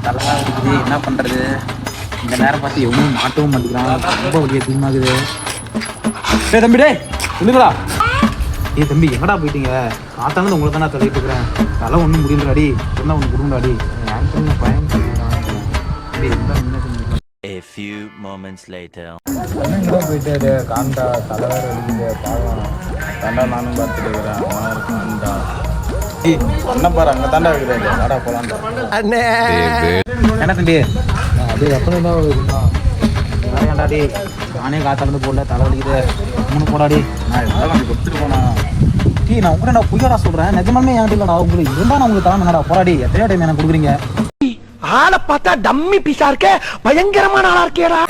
தலை இருக்குது, என்ன பண்றது? இந்த நேரம் பார்த்து எவனும் மாட்டவும் மாட்டேங்கிறான். ரொம்ப வலி அதிகமாகுது. டேய் தம்பி, டேய் சொல்லுங்களா? தம்பி எங்கடா போயிட்டீங்க? காத்தானது உங்களை தான் நான் தள்ளிட்டு இருக்கிறேன். தலை ஒன்றும் முடியலடாடி, என்ன ஒன்று கொடுங்கடாடி. A few moments later. போயிட்டு காண்டா தலை வேற வலிக்குது, பாவம் தாண்டா. நானும் பார்த்துட்டு இருக்கிறேன். காண்டா என்ன பாரு, அங்கே தாண்டா இருக்கிறாரு. வாடா போலாண்டா. என்ன தம்பி? அது எப்போ தான் வேறையாண்டாடி, நானே காத்தாலேருந்து போடல, தலை வலிக்குது. 3 போடாடி. நான் எல்லாம் கொஞ்சம் கொடுத்துட்டு போனா. நான் உங்கள்கிட்ட நான் பொய்யாடா சொல்கிறேன், நிஜமாலுமே என்கிட்ட இல்லைடா. உங்களுக்கு இருந்தால் நான் உங்களுக்கு தரேன். என்னடா போராடி, எத்தனையோ டைம் எனக்கு கொடுக்குறீங்க? ஆளை பார்த்தா டம்மி பீஸா இருக்க, பயங்கரமான ஆளா இருக்கேடா.